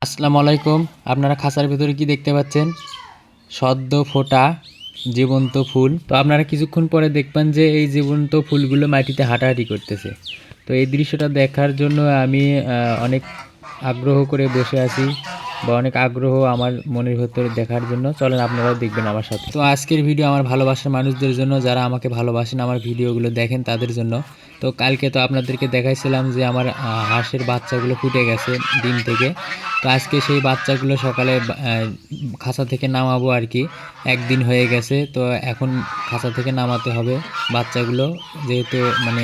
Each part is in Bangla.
আসসালামু আলাইকুম। আপনারা খাঁচার ভেতরে কি দেখতে পাচ্ছেন? সদ্য ফোটা জীবন্ত ফুল। তো আপনারা কিছুক্ষণ পরে দেখবেন যে এই জীবন্ত ফুলগুলো মাটিতে হাঁটাহাঁটি করতেছে। তো এই দৃশ্যটা দেখার জন্য আমি অনেক আগ্রহ করে বসে আছি বা অনেক আগ্রহ আমার মনের ভেতরে দেখার জন্য। চলেন আপনারাও দেখবেন আমার সাথে। তো আজকের ভিডিও আমার ভালোবাসার মানুষদের জন্য, যারা আমাকে ভালোবাসেন, আমার ভিডিওগুলো দেখেন তাদের জন্য। তো কালকে তো আপনাদেরকে দেখাইছিলাম যে আমার হাঁসের বাচ্চাগুলো ফুটে গেছে ডিম থেকে। তো আজকে সেই বাচ্চাগুলো সকালে খাঁচা থেকে নামাবো আর কি। একদিন হয়ে গেছে, তো এখন খাঁচা থেকে নামাতে হবে বাচ্চাগুলো, যেহেতু মানে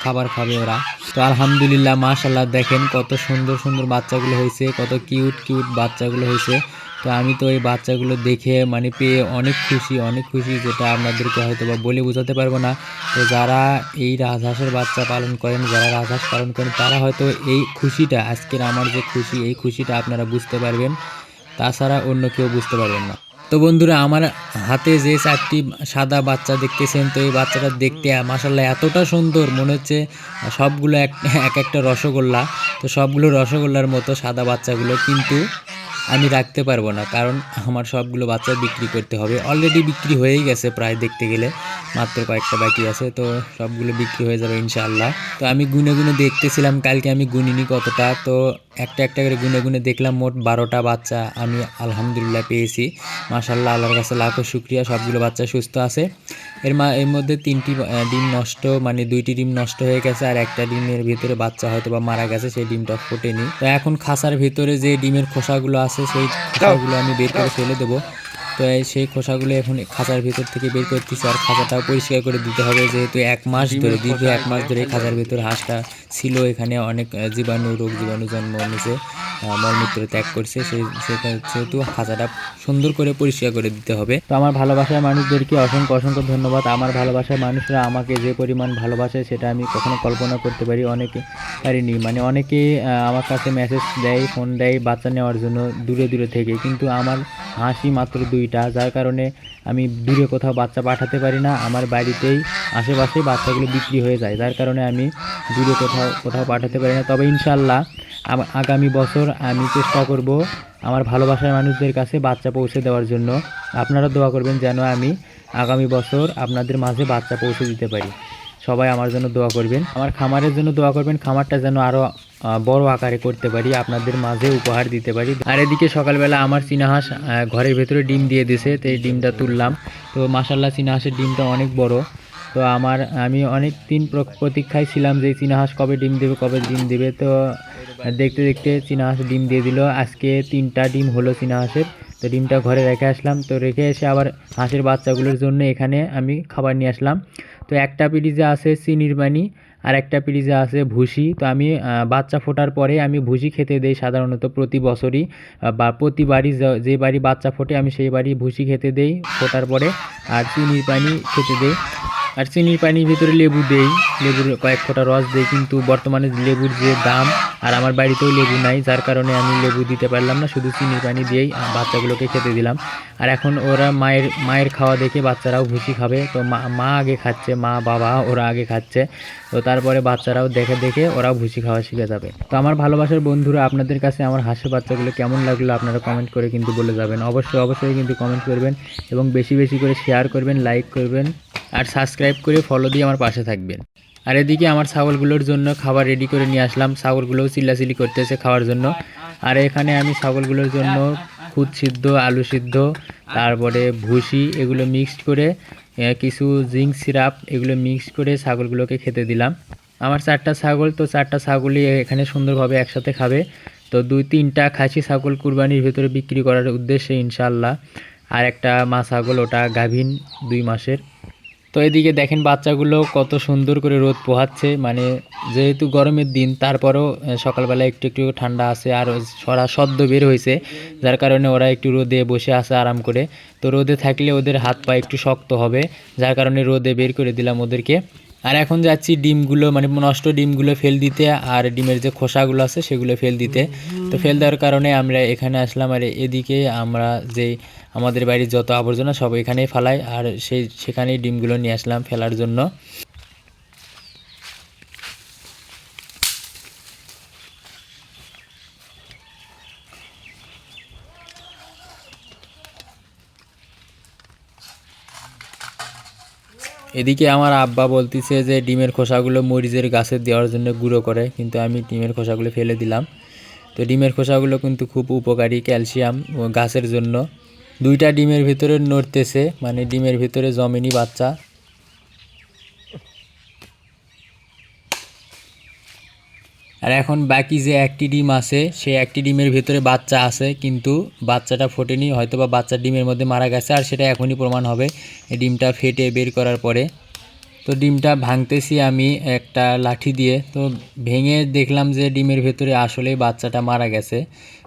খাবার খাবে ওরা। তো আলহামদুলিল্লাহ, মাশাল্লাহ, দেখেন কত সুন্দর সুন্দর বাচ্চাগুলো হয়েছে, কত কিউট কিউট বাচ্চাগুলো হয়েছে। তো আমি তো এই বাচ্চাগুলো দেখে মানে পেয়ে অনেক খুশি, অনেক খুশি, যেটা আপনাদেরকে হয়তো বা বলে বোঝাতে পারবো না। তো যারা এই রাজহাঁসের বাচ্চা পালন করেন, যারা রাজহাঁস পালন করেন, তারা হয়তো এই খুশিটা, আজকের আমার যে খুশি, এই খুশিটা আপনারা বুঝতে পারবেন, তাছাড়া অন্য কেউ বুঝতে পারবেন না। তো বন্ধুরা, আমার হাতে যে 4টি সাদা বাচ্চা দেখতেছেন, তো এই বাচ্চাটা দেখতে মাশাল্লাহ এতটা সুন্দর, মনে হচ্ছে সবগুলো এক এক একটা রসগোল্লা। তো সবগুলো রসগোল্লার মতো সাদা বাচ্চাগুলো, কিন্তু আমি রাখতে পারবো না, কারণ আমার সবগুলো বাচ্চা বিক্রি করতে হবে। অলরেডি বিক্রি হয়েই গেছে প্রায়, দেখতে গেলে মাত্র কয়েকটা বাকি আছে, তো সবগুলো বিক্রি হয়ে যাবে ইনশাআল্লাহ। তো আমি গুনে গুনে দেখতেছিলাম, কালকে আমি গুনিনি কতটা, তো একটা একটা করে গুনে গুনে দেখলাম মোট 12টা বাচ্চা আমি আলহামদুলিল্লাহ পেয়েছি। মাশাআল্লাহ, আল্লাহর কাছে লাখো শুকরিয়া, সবগুলো বাচ্চা সুস্থ আছে। এর মধ্যে 3টি ডিম নষ্ট, মানে 2টি ডিম নষ্ট হয়ে গেছে, আর একটা ডিমের ভিতরে বাচ্চা হয়তো বা মারা গেছে, সেই ডিমটা ফোটেনি। তো এখন খাঁচার ভিতরে যে ডিমের খোসাগুলো আছে, সেই খোসাগুলো আমি বের করে ফেলে দেবো। তো সেই খোসাগুলো এখন খাঁচার ভিতর থেকে বের করতেছি, আর খাঁচাটাও পরিষ্কার করে দিতে হবে, যেহেতু 1 মাস ধরে, দীর্ঘ 1 মাস ধরে খাঁচার ভিতর হাঁসটা ছিল। এখানে অনেক জীবাণু, রোগ জীবাণু জন্ম নিয়েছে, মলমূত্র ত্যাগ করছে, সেহেতু খাঁচাটা সুন্দর করে পরিষ্কার করে দিতে হবে। তো আমার ভালোবাসার মানুষদেরকে অসংখ্য অসংখ্য ধন্যবাদ। আমার ভালোবাসার মানুষরা আমাকে যে পরিমাণ ভালোবাসে, সেটা আমি কখনো কল্পনা করতে পারিনি। মানে অনেকে আমার কাছে মেসেজ দেয়, ফোন দেয় বাচ্চা নেওয়ার জন্য দূরে দূরে থেকে, কিন্তু আমার হাঁসই মাত্র 2টা, যার কারণে আমি দূরে কোথাও বাচ্চা পাঠাতে পারি না। আমার বাড়িতেই আশেপাশে বাচ্চাগুলো বিক্রি হয়ে যায়, যার কারণে আমি দূরে কোথাও কোথাও পাঠাতে পারি না। তবে ইনশাল্লাহ আগামী বছর আমি চেষ্টা করব আমার ভালোবাসার মানুষদের কাছে বাচ্চা পৌঁছে দেওয়ার জন্য। আপনারা দোয়া করবেন যেন আমি আগামী বছর আপনাদের মাঝে বাচ্চা পৌঁছে দিতে পারি। সবাই আমার জন্য দোয়া করবেন, আমার খামারের জন্য দোয়া করবেন, খামারটা যেন আরও বড় আকারে করতে পারি, আপনাদের মাঝে উপহার দিতে পারি। আর এদিকে সকালবেলা আমার চীনা হাঁস ঘরের ভেতরে ডিম দিয়ে দিছে, তো এই ডিমটা তুললাম। তো মাশাল্লাহ, চীনা হাঁসের ডিমটা অনেক বড়। তো আমি অনেক দিন প্রতীক্ষায় ছিলাম যে চীনা হাঁস কবে ডিম দেবে, কবে ডিম দেবে। তো দেখতে দেখতে চীনা হাঁস ডিম দিয়ে দিল। আজকে 3টা ডিম হলো চীনা হাঁসের। তো ডিমটা ঘরে রেখে আসলাম, তো রেখে এসে আবার হাঁসের বাচ্চাগুলোর জন্য এখানে আমি খাবার নিয়ে আসলাম। তো একটা পিরিজে আছে চিনির পানি, আর একটা পিরিজে আছে ভুসি। তো আমি বাচ্চা ফোটার পরে আমি ভুসি খেতে দেই সাধারণত প্রতি বছরই, বা প্রতিবারই যে বাড়ি বাচ্চা ফোটে আমি সেই বাড়ি ভুসি খেতে দেই ফোটার পরে, আর চিনির পানি খেতে দেই। আর চিনির পানির ভিতরে লেবু দেই, লেবুর কয়েক ফোঁটা রস দেই, কিন্তু বর্তমানে লেবুর যে দাম, আর আমার বাড়িতেও লেবু নাই, যার কারণে আমি লেবু দিতে পারলাম না, শুধু চিনির পানি দিয়েই বাচ্চাগুলোকে খেতে দিলাম। আর এখন ওরা মায়ের খাওয়া দেখে বাচ্চারাও ভুসি খাবে। তো মা আগে খাচ্ছে, মা বাবা ওরা আগে খাচ্ছে, তো তারপরে বাচ্চারাও দেখে দেখে ওরাও ভুসি খাওয়া শিখে যাবে। তো আমার ভালোবাসার বন্ধুরা, আপনাদের কাছে আমার হাঁসের বাচ্চাগুলো কেমন লাগলো আপনারা কমেন্ট করে কিন্তু বলে যাবেন। অবশ্যই অবশ্যই কিন্তু কমেন্ট করবেন, এবং বেশি বেশি করে শেয়ার করবেন, লাইক করবেন, আর সাবস্ক্রাইব করে ফলো দিয়ে আমার পাশে থাকবেন। আর এদিকে আমার ছাগলগুলোর জন্য খাবার রেডি করে নিয়ে আসলাম, ছাগলগুলোও চিল্লাচিল্লি করতেছে খাওয়ার জন্য। আর এখানে আমি ছাগলগুলোর জন্য খুদ সিদ্ধ, আলু সিদ্ধ, তারপরে ভুসি, এগুলো মিক্সড করে কিছু জিঙ্ক সিরাপ, এগুলো মিক্সড করে ছাগলগুলোকে খেতে দিলাম। আমার 4টা ছাগল, তো 4টা ছাগলই এখানে সুন্দরভাবে একসাথে খাবে। তো 2-3টা খাসি ছাগল কুরবানির ভেতরে বিক্রি করার উদ্দেশ্যে ইনশাল্লাহ। আর একটা মা ছাগল, ওটা গাভীন 2 মাসের। তো এদিকে দেখেন বাচ্চাগুলো কত সুন্দর করে রোদ পোহাচ্ছে, মানে যেহেতু গরমের দিন, তারপরেও সকালবেলা একটু একটু ঠান্ডা আছে, আর ওরা সদ্য বের হয়েছে, যার কারণে ওরা একটু রোদে বসে আছে আরাম করে। তো রোদে থাকলে ওদের হাত পা একটু শক্ত হবে, যার কারণে রোদে বের করে দিলাম ওদেরকে। আর এখন যাচ্ছি ডিমগুলো, মানে নষ্ট ডিমগুলো ফেল দিতে, আর ডিমের যে খোসাগুলো আছে সেগুলো ফেল দিতে। তো ফেল দেওয়ার কারণে আমরা এখানে আসলাম, আর এদিকে আমরা যে আমাদের বাড়ির যত আবর্জনা সব এখানেই ফালাই, আর সেখানেই ডিমগুলো নিয়ে আসলাম ফেলার জন্য। এদিকে আমার আব্বা বলতেছে যে ডিমের খোসাগুলো মরিচের গাছে দেওয়ার জন্য গুঁড়ো করে, কিন্তু আমি ডিমের খোসাগুলো ফেলে দিলাম। তো ডিমের খোসাগুলো কিন্তু খুব উপকারী ক্যালসিয়াম ও গাছের জন্য। 2টা ডিমের ভিতরে নড়তেছে, মানে ডিমের ভিতরে জমেনি বাচ্চা। আর এখন বাকি যে একটি ডিম আছে, সেই একটি ডিমের ভিতরে বাচ্চা আছে, কিন্তু বাচ্চাটা ফোটেনি, হয়তো বা বাচ্চার ডিমের মধ্যে মারা গেছে। আর সেটা এখনই প্রমাণ হবে এই ডিমটা ফেটে বের করার পরে। তো ডিমটা ভাঙতেছি আমি একটা লাঠি দিয়ে। তো ভেঙে দেখলাম যে ডিমের ভেতরে আসলেই বাচ্চাটা মারা গেছে।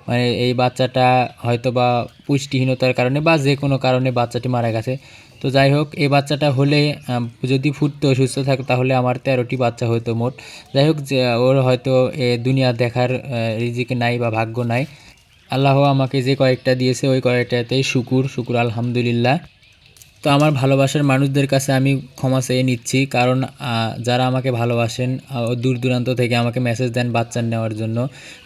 মানে এই বাচ্চাটা হয়তো বা পুষ্টিহীনতার কারণে বা যে কোনো কারণে বাচ্চাটি মারা গেছে। তো যাই হোক, এই বাচ্চাটা হলে যদি ফুটতো সুস্থ থাকতো তাহলে আমার 13টি বাচ্চা হতো মোট। যাই হোক, যে ওর হয়তো দুনিয়া দেখার রিজিক নাই বা ভাগ্য নাই। আল্লাহ আমাকে যে কয়েকটা দিয়েছে ওই কয়েকটাতেই শুকুর আলহামদুলিল্লাহ। তো আমার ভালোবাসার মানুষদের কাছে আমি ক্ষমা চেয়ে নিচ্ছি, কারণ যারা আমাকে ভালোবাসেন দূর দূরান্ত থেকে আমাকে মেসেজ দেন বাচ্চা নেওয়ার জন্য।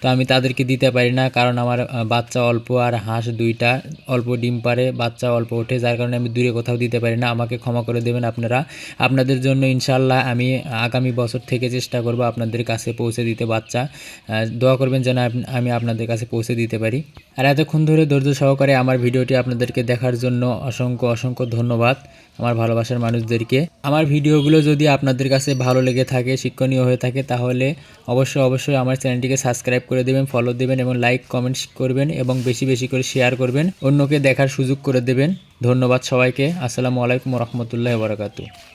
তো আমি তাদেরকে দিতে পারি না, কারণ আমার বাচ্চা অল্প আর হাঁস 2টা অল্প ডিম পারে, বাচ্চা অল্প ওঠে, যার কারণে আমি দূরে কোথাও দিতে পারি না। আমাকে ক্ষমা করে দেবেন আপনারা। আপনাদের জন্য ইনশাল্লাহ আমি আগামী বছর থেকে চেষ্টা করব আপনাদের কাছে পৌঁছে দিতে বাচ্চা। দোয়া করবেন যেন আমি আপনাদের কাছে পৌঁছে দিতে পারি। আর এতক্ষণ ধরে ধৈর্য সহকারে আমার ভিডিওটি আপনাদেরকে দেখার জন্য অসংখ্য ধন্যবাদ আমার ভালোবাসার মানুষদেরকে। আমার ভিডিওগুলো যদি আপনাদের কাছে ভালো লেগে থাকে, শিক্ষণীয় হয়ে থাকে, তাহলে অবশ্যই আমার চ্যানেলটিকে সাবস্ক্রাইব করে দেবেন, ফলো দেবেন এবং লাইক কমেন্টস করবেন এবং বেশি করে শেয়ার করবেন, অন্যকে দেখার সুযোগ করে দেবেন। ধন্যবাদ সবাইকে। আসসালামু আলাইকুম রহমতুল্লাহ বারাকাতুহু।